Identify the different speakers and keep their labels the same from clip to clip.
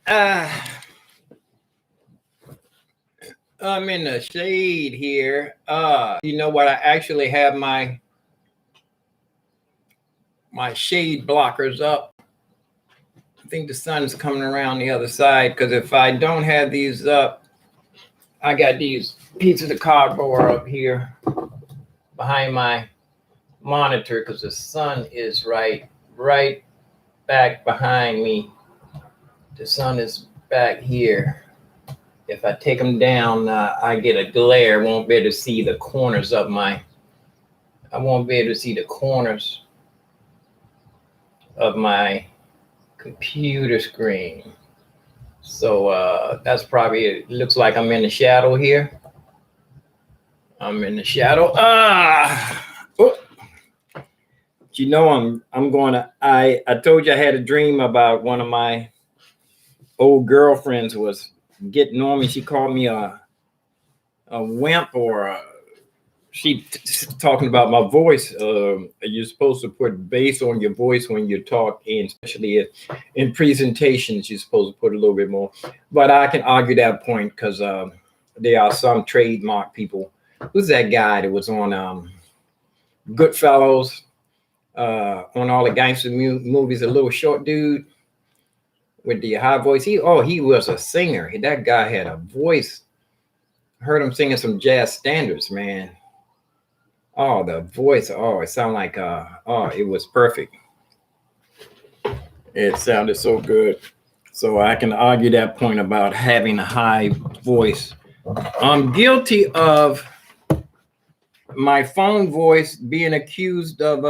Speaker 1: Uh, I'm in the shade here. You know what? I actually have my shade blockers up. I think the sun's coming around the other side because if I don't have these up, I got these pieces of cardboard up here behind my monitor because the sun is right back behind me. The sun is back here. If I take them down, I get a glare. Won't be able to see the corners of I won't be able to see the corners of my computer screen. So that's probably it. Looks like I'm in the shadow here. I'm in the shadow. Oh. You know, I'm going to. I told you I had a dream about one of my old girlfriends was getting on me. She called me a wimp or talking about my voice. You're supposed to put bass on your voice when you talk, and especially in presentations, you're supposed to put a little bit more. But I can argue that point because there are some trademark people. Who's that guy that was on Goodfellas, on all the gangster movies? A little short dude with the high voice. He was a singer. That guy had a voice. Heard him singing some jazz standards, man. Oh, the voice. Oh, it sounded like it was perfect. It sounded so good. So I can argue that point about having a high voice. I'm guilty of my phone voice being accused of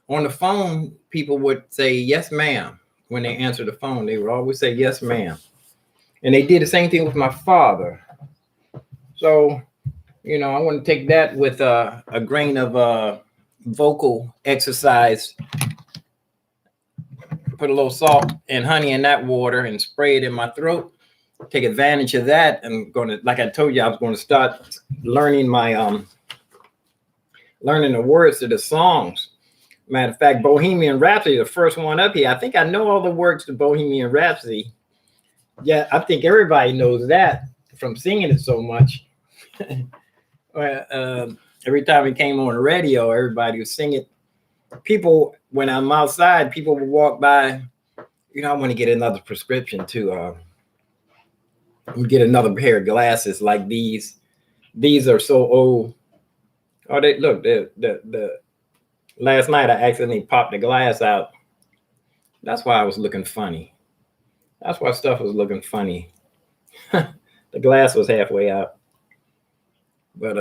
Speaker 1: on the phone, people would say yes, ma'am. When they answer the phone, they would always say yes, ma'am. And they did the same thing with my father. So, you know, I want to take that with a grain of vocal exercise. Put a little salt and honey in that water and spray it in my throat. Take advantage of that. I'm going to, like I told you, I was going to start learning learning the words to the songs. Matter of fact, Bohemian Rhapsody, the first one up here. I think I know all the words to Bohemian Rhapsody. Yeah, I think everybody knows that from singing it so much. Every time it came on the radio, everybody would sing it. People, when I'm outside, people would walk by. You know, I want to get another prescription too. Get another pair of glasses like these. These are so old. Oh, they look. The last night I accidentally popped the glass out. That's why I was looking funny. That's why stuff was looking funny. The glass was halfway out. But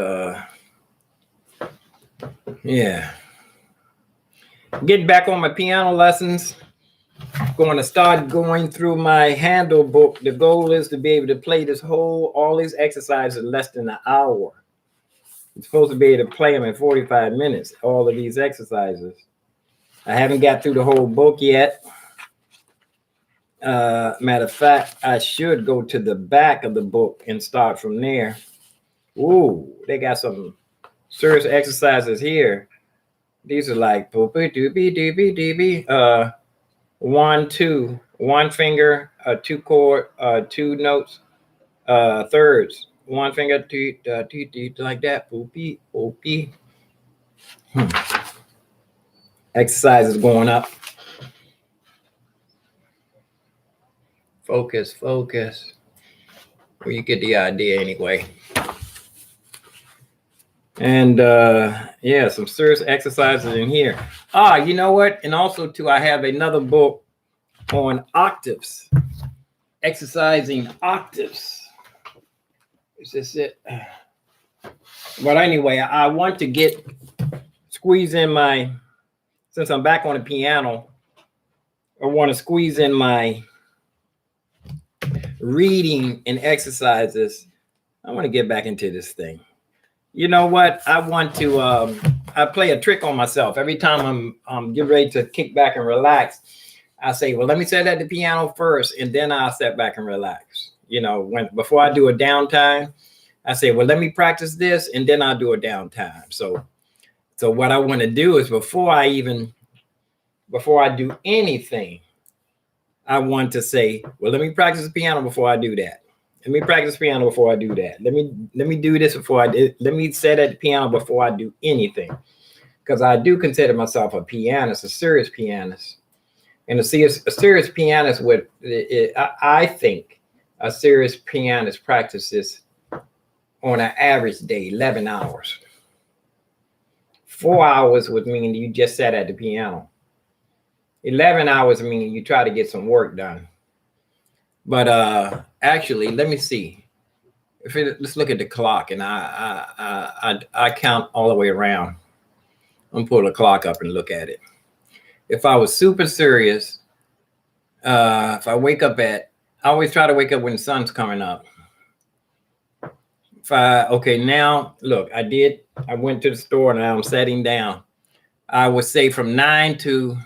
Speaker 1: yeah. Getting back on my piano lessons. Going to start going through my handle book. The goal is to be able to play all these exercises in less than an hour. I'm supposed to be able to play them in 45 minutes, all of these exercises. I haven't got through the whole book yet. Matter of fact, I should go to the back of the book and start from there. Ooh, they got some serious exercises here. These are like 1, 2, 1 finger, 2 chord, 2 notes, thirds, 1 finger, 2, like that. Boopy, boopy. Exercises going up. Focus. Well, you get the idea anyway. And yeah, some serious exercises in here. You know what? And also too, I have another book on octaves, exercising octaves. Is this it? But anyway, I want to squeeze in since I'm back on the piano, I want to squeeze in my reading and exercises. I want to get back into this thing. You know what? I want to, I play a trick on myself. Every time I'm getting ready to kick back and relax, I say, well, let me set at the piano first, and then I'll step back and relax. You know, before I do a downtime, I say, well, let me practice this, and then I'll do a downtime. So what I want to do is before I do anything, I want to say, well, let me practice the piano before I do that. Let me practice piano before I do that. Let me do this before I do. Let me sit at the piano before I do anything, because I do consider myself a pianist, a serious pianist, and a serious pianist would. I think a serious pianist practices on an average day 11 hours. 4 hours would mean you just sat at the piano. 11 hours mean you try to get some work done. But actually, let me see. Let's look at the clock, and I count all the way around. I'm gonna pull the clock up and look at it. If I was super serious, if I always try to wake up when the sun's coming up. Okay, now look, I went to the store and now I'm sitting down. I would say from 9 to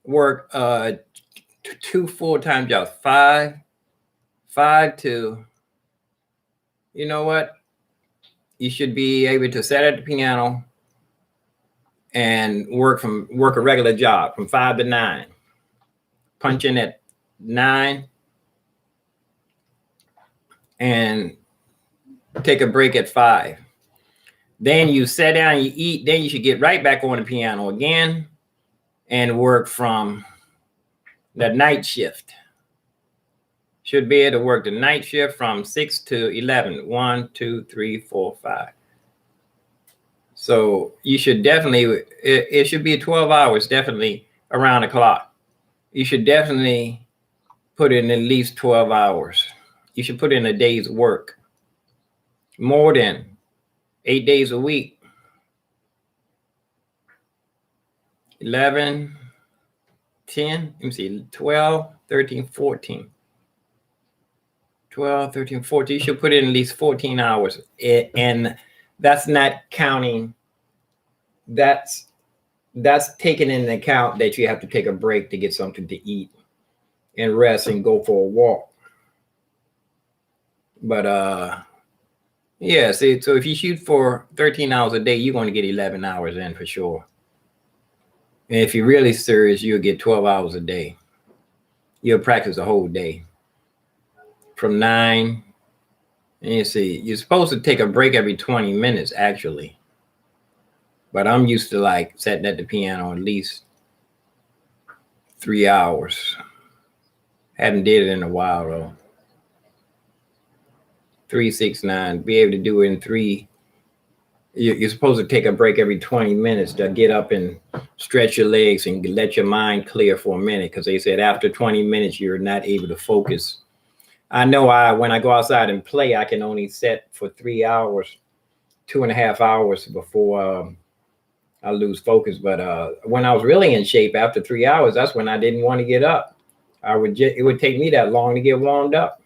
Speaker 1: work 2 full-time jobs, 5 to, you know what? You should be able to sit at the piano and work a regular job from 5 to 9. Punch in at 9 and take a break at 5. Then you sit down, you eat, then you should get right back on the piano again and work from the night shift. Should be able to work the night shift from 6 to 11. 1, 2, 3, 4, 5. So you should definitely, it should be 12 hours, definitely around the clock. You should definitely put in at least 12 hours. You should put in a day's work. More than 8 days a week. 11, 10, let me see, 12, 13, 14. 12, 13, 14. You should put in at least 14 hours. And that's not counting, that's taking into account that you have to take a break to get something to eat and rest and go for a walk. But yeah, see, so if you shoot for 13 hours a day, you're going to get 11 hours in for sure. And if you're really serious, you'll get 12 hours a day. You'll practice a whole day. From 9, and you see, you're supposed to take a break every 20 minutes, actually. But I'm used to like sitting at the piano at least 3 hours. Haven't did it in a while though. 3, 6, 9. Be able to do it in 3. You're supposed to take a break every 20 minutes to get up and stretch your legs and let your mind clear for a minute, because they said after 20 minutes you're not able to focus. I know when I go outside and play, I can only sit for 3 hours, 2.5 hours before I lose focus. But when I was really in shape, after 3 hours, that's when I didn't want to get up. It would take me that long to get warmed up.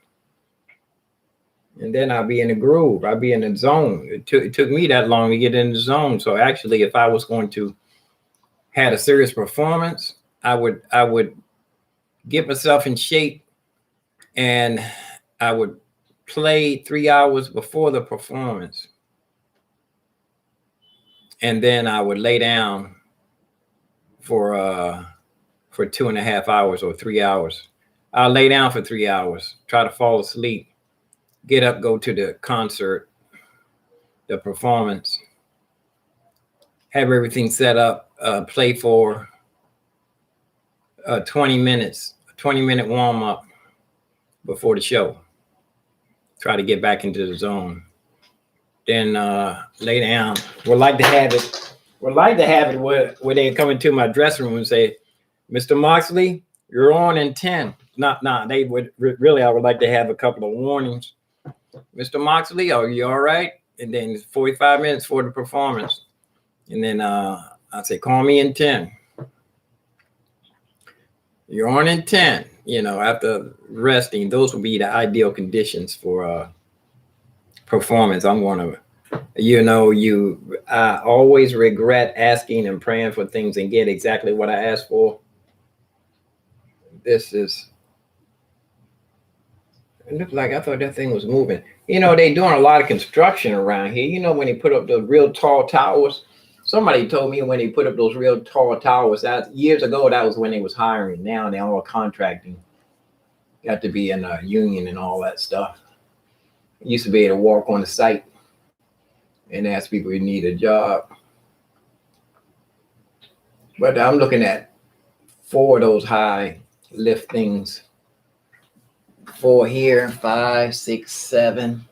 Speaker 1: And then I'd be in the groove. I'd be in the zone. It took me that long to get in the zone. So actually, if I was going to have a serious performance, I would get myself in shape, and I would play 3 hours before the performance. And then I would lay down for 2.5 hours or 3 hours. I'll lay down for 3 hours, try to fall asleep, get up, go to the concert, the performance, have everything set up, play for 20 minutes, a 20-minute warm up before the show. Try to get back into the zone. Then lay down. Would like to have it where they come into my dressing room and say, Mr. Moxley, you're on in 10. They would really, I would like to have a couple of warnings. Mr. Moxley, are you all right? And then 45 minutes for the performance. And then I'd say, call me in 10. You're on in 10. You know, after resting, those would be the ideal conditions for performance. I'm going to, I always regret asking and praying for things and get exactly what I asked for. It looked like I thought that thing was moving. You know, they doing a lot of construction around here. You know, when they put up the real tall towers, Somebody told me when they put up those real tall towers, that years ago, that was when they was hiring. Now they're all contracting. You have to be in a union and all that stuff. You used to be able to walk on the site and ask people you need a job. But I'm looking at 4 of those high lift things. 4 here, 5, 6, 7.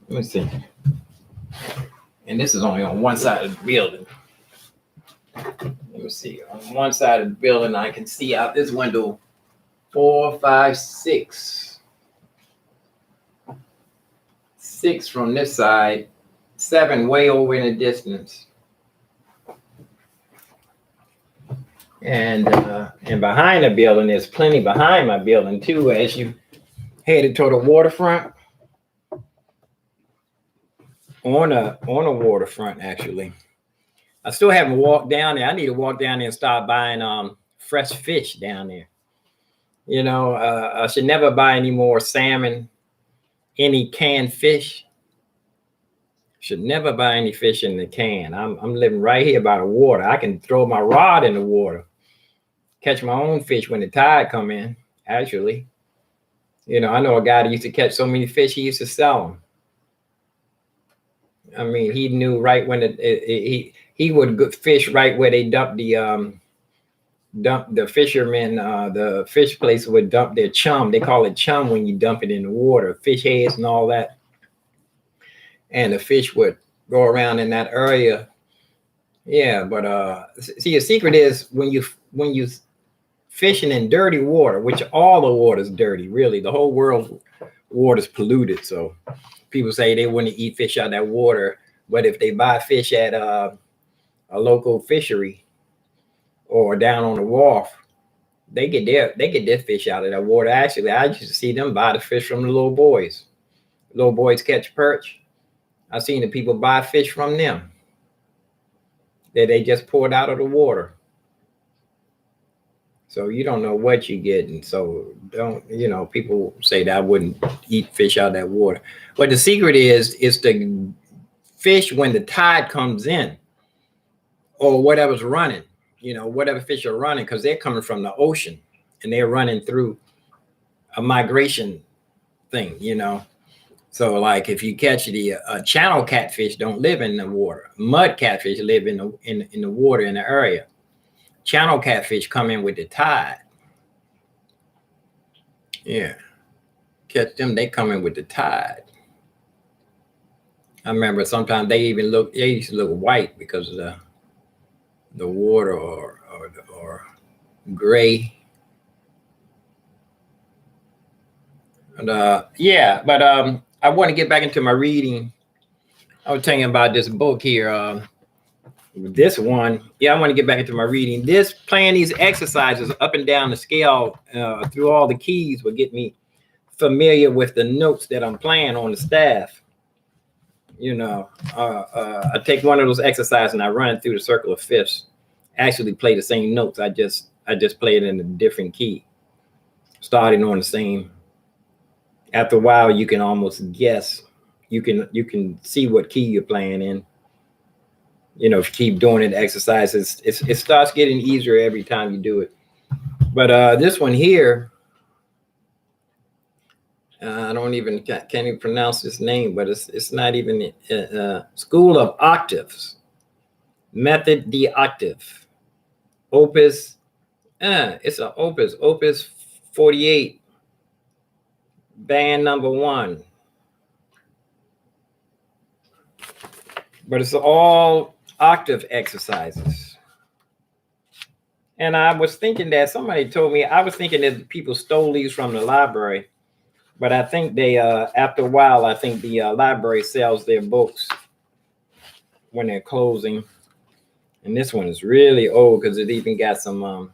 Speaker 1: Let me see. And this is only on one side of the building. Let me see. On one side of the building, I can see out this window 4, 5, 6. 6 from this side, 7 way over in the distance. And behind the building, there's plenty behind my building too, as you headed toward the waterfront. On a waterfront, actually. I still haven't walked down there. I need to walk down there and start buying fresh fish down there. You know, I should never buy any more salmon, any canned fish. Should never buy any fish in the can. I'm living right here by the water. I can throw my rod in the water, catch my own fish when the tide come in, actually. You know, I know a guy that used to catch so many fish, he used to sell them. I mean, he knew right when he would fish right where they dump the fishermen, the fish place would dump their chum. They call it chum when you dump it in the water, fish heads and all that. And the fish would go around in that area. Yeah, but see, the secret is when you fishing in dirty water, which all the water is dirty, really. The whole world's water is polluted. So people say they wouldn't eat fish out of that water, but if they buy fish at a local fishery or down on the wharf, they get their fish out of that water. Actually, I used to see them buy the fish from the little boys. Little boys catch perch. I've seen the people buy fish from them that they just poured out of the water. So you don't know what you're getting. So don't, you know, people say that I wouldn't eat fish out of that water. But the secret is to fish when the tide comes in or whatever's running, you know, whatever fish are running, because they're coming from the ocean and they're running through a migration thing, you know. So like if you catch the channel catfish don't live in the water. Mud catfish live in the water in the area. Channel catfish come in with the tide. Yeah. Catch them, they come in with the tide. I remember sometimes they used to look white because of the water or gray. And yeah, but I want to get back into my reading. I was telling you about this book here. This one, yeah, I want to get back into my reading. Playing these exercises up and down the scale through all the keys will get me familiar with the notes that I'm playing on the staff. You know, I take one of those exercises and I run it through the circle of fifths. Actually, play the same notes. I just play it in a different key, starting on the same. After a while, you can almost guess. You can see what key you're playing in. You know, if you keep doing it, exercises, it starts getting easier every time you do it. But this one here, I can't even pronounce this name, but it's not even School of Octaves, Method the Octave, Opus. It's an Opus 48, band number 1. But it's all octave exercises. And I was thinking that somebody told me, I was thinking that people stole these from the library, but I think they, after a while, I think the library sells their books when they're closing. And this one is really old because it even got some,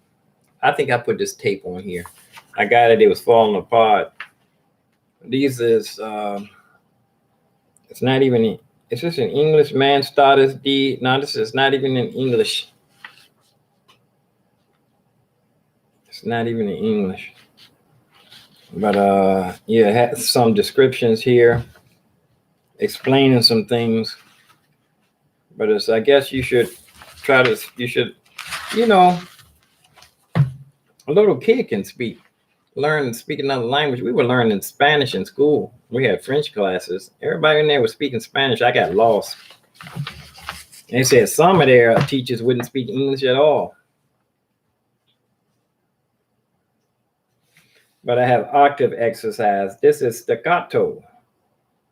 Speaker 1: I think I put this tape on here. I got it, it was falling apart. These is, it's not even, is this in English? Man Starters D. No, this is not even in English. It's not even in English. But yeah, it has some descriptions here explaining some things. But it's, I guess you should try to, you know, a little kid can learn and speak another language. We were learning Spanish in school. We had French classes. Everybody in there was speaking Spanish. I got lost. They said some of their teachers wouldn't speak English at all. But I have octave exercise. This is staccato.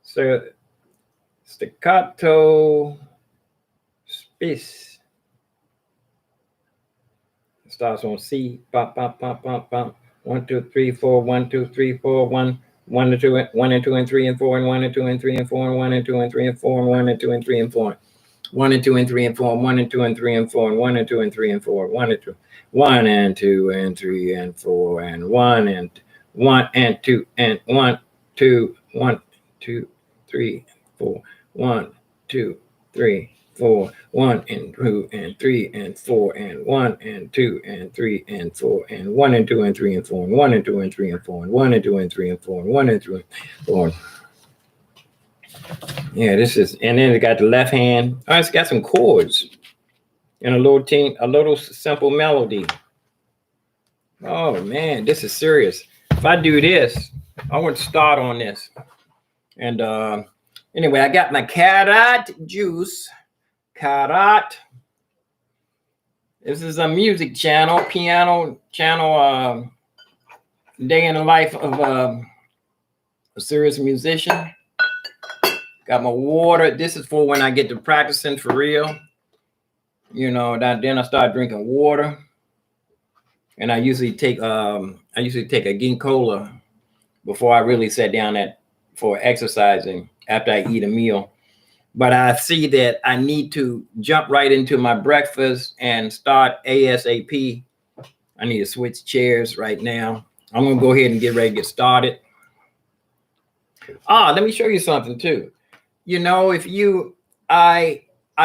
Speaker 1: So staccato space. It starts on C. Bop, bop, bop, bop, bop. 1, 2, 3, 4. 1, 2, 3, 4. 1, 1 and 2, 1 and 2 and 3 and 4 and 1 and 2 and 3 and 4 and 1 and 2 and 3 and 4 and 1 and 2 and 3 and 4. 1 and 2 and 3 and 4 and 1 and 2 and 3 and 4 and 1 and 2 and 3 and 4. 1 and 2. 1 and 2 and 3 and 4 and 1 and 1 and 2 and 1, 2, 1, 2, 3, 4. 1, 2, 3, 4. 1 and 2 and 3 and 4 and 1 and 2 and 3 and 4 and 1 and 2 and 3 and 4 and 1 and 2 and 3 and 4 and 1 and 2 and 3 and 4 and 1 and 2 and 4. Yeah, this is, and then it got the left hand. Oh, it's got some chords and a little simple melody. Oh man, this is serious. If I do this, I want to start on this. And anyway, I got my carrot juice. Carrot. This is a music channel, piano channel, day in the life of a serious musician. Got my water. This is for when I get to practicing for real. You know, then I start drinking water. And I usually take a ginkgola before I really sit down for exercising after I eat a meal. But I see that I need to jump right into my breakfast and start ASAP. I need to switch chairs right now. I'm gonna go ahead and get ready to get started. Let me show you something too. You know, I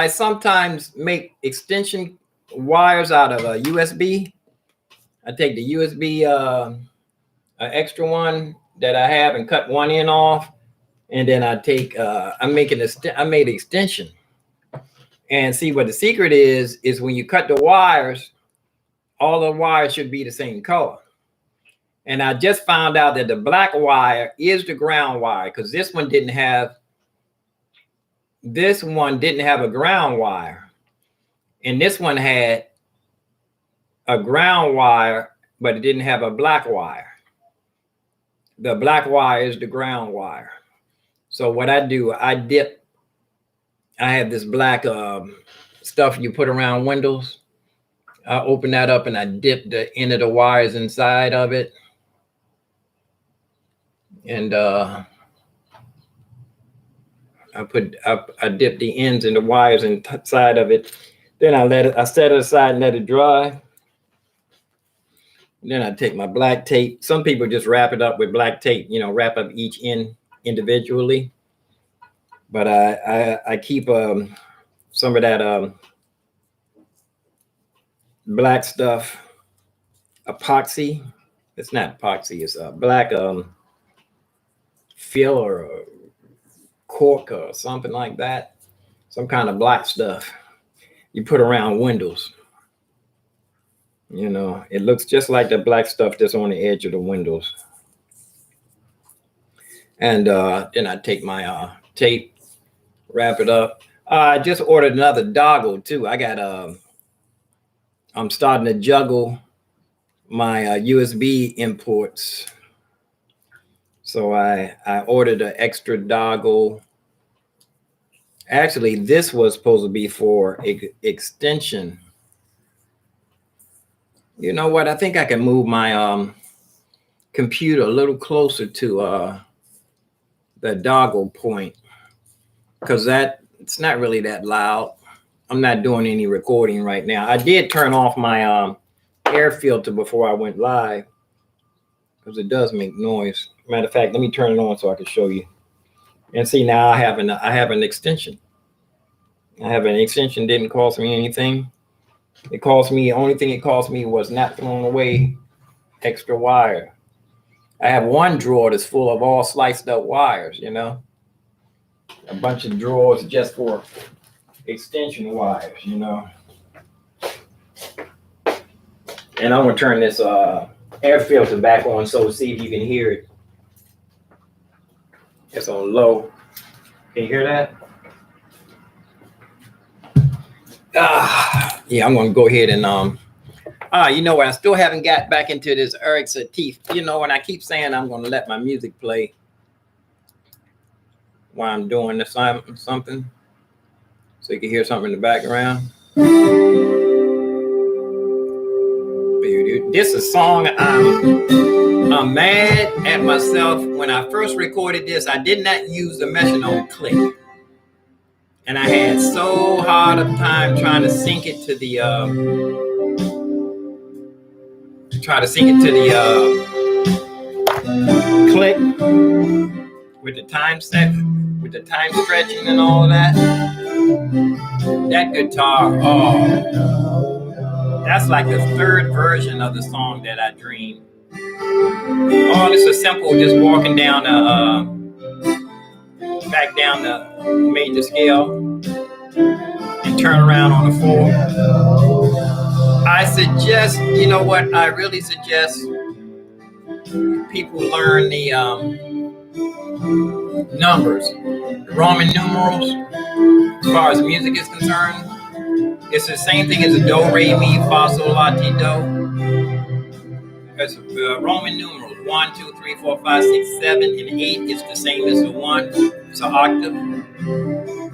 Speaker 1: sometimes make extension wires out of a USB. I take the USB, an extra one that I have, and cut one end off, and then I take, I made an extension. And see what the secret is when you cut the wires, all the wires should be the same color. And I just found out that the black wire is the ground wire, because this one didn't have a ground wire, and this one had a ground wire, but it didn't have a black wire. The black wire is the ground wire. So what I do, I have this black stuff you put around windows. I open that up and I dip the end of the wires inside of it. And I dip the ends and the wires inside of it. Then I set it aside and let it dry. Then I take my black tape. Some people just wrap it up with black tape, you know, wrap up each end individually. But I keep some of that black stuff, epoxy. It's not epoxy, it's a black fill or a cork or something like that. Some kind of black stuff you put around windows. You know, it looks just like the black stuff that's on the edge of the windows. And then I take my tape, wrap it up. I just ordered another dongle too. I'm starting to juggle my USB imports. So I ordered an extra dongle. Actually, this was supposed to be for extension. You know what? I think I can move my computer a little closer to the dongle point, because it's not really that loud. I'm not doing any recording right now. I did turn off my air filter before I went live, because it does make noise. Matter of fact, let me turn it on so I can show you. And see, now I have an extension. Didn't cost me anything. Only thing it cost me was not throwing away extra wire. I have one drawer that's full of all sliced up wires, you know, a bunch of drawers just for extension wires, you know. And I'm gonna turn this air filter back on so see if you can hear it. It's on low. Can you hear that? Yeah, I'm gonna go ahead and you know what? I still haven't got back into this Eric Satie. You know, and I keep saying I'm gonna let my music play while I'm doing this something, so you can hear something in the background. This is a song I'm mad at myself. When I first recorded this, I did not use the metronome click. And I had so hard of time trying to sync it to the click with the time set, with the time stretching and all of that. That guitar, that's like the third version of the song that I dreamed. Oh, this is simple, just walking down back down the major scale and turn around on the 4. I suggest, you know what, I really suggest people learn the numbers, the Roman numerals, as far as music is concerned. It's the same thing as a do, re, mi, fa, sol, la, ti, do. Because Roman numerals, 1, 2, 3, 4, 5, 6, 7, and 8 is the same as the 1. It's an octave.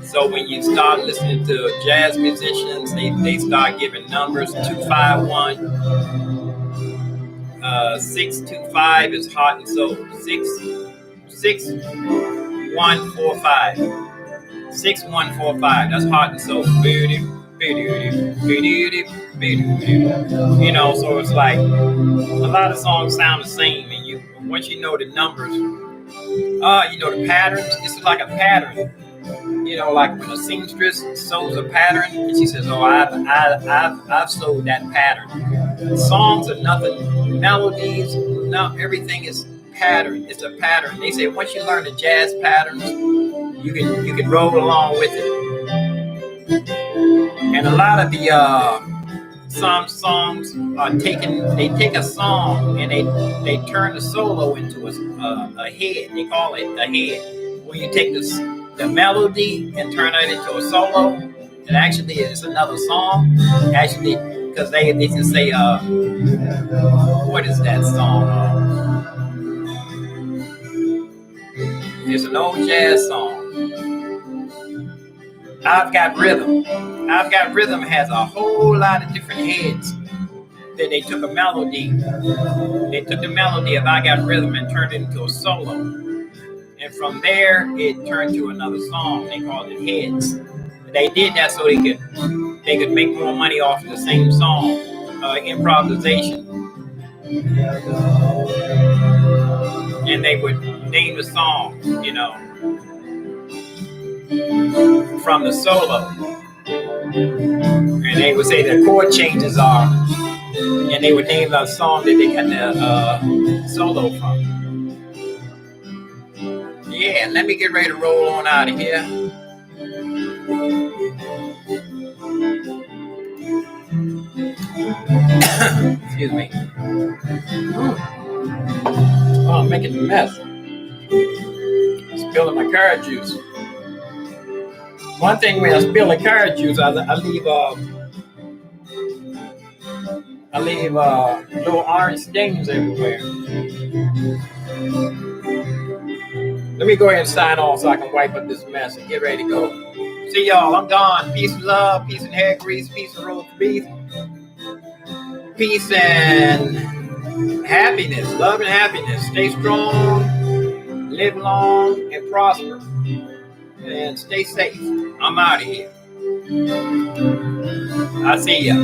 Speaker 1: So when you start listening to jazz musicians, they start giving numbers. 2, 5, 1. 6, 2, 5 is heart and soul. 6, 1, 4, 5. 6, 1, 4, 5. That's heart and soul. You know, so it's like a lot of songs sound the same, and once you know the numbers, you know the patterns. It's like a pattern. You know, like when a seamstress sews a pattern, and she says, "Oh, I've sewed that pattern." Songs are nothing. Melodies, no, everything is pattern. It's a pattern. They say once you learn the jazz patterns, you can roll along with it. And a lot of the some songs are they take a song and they turn the solo into a head. They call it a head. When you take the melody and turn it into a solo, it actually is another song. Actually, because they just say what is that song? It's an old jazz song. I've Got Rhythm. I've Got Rhythm has a whole lot of different heads. Then they took a melody. They took the melody of I Got Rhythm and turned it into a solo. And from there, it turned to another song. They called it heads. They did that so they could make more money off of the same song. Improvisation. And they would name the song, you know, from the solo. And they would say the chord changes are, and they would name the song that they got the solo from. Yeah, let me get ready to roll on out of here. Excuse me. Oh, I'm making a mess. Spilling my carrot juice. One thing when I spill the carrot juice, I leave little orange stains everywhere. Let me go ahead and sign off so I can wipe up this mess and get ready to go. See y'all, I'm gone. Peace and love, peace and hair grease, peace and roast beef, peace and happiness, love and happiness. Stay strong, live long, and prosper. And stay safe. I'm out of here. I'll see ya.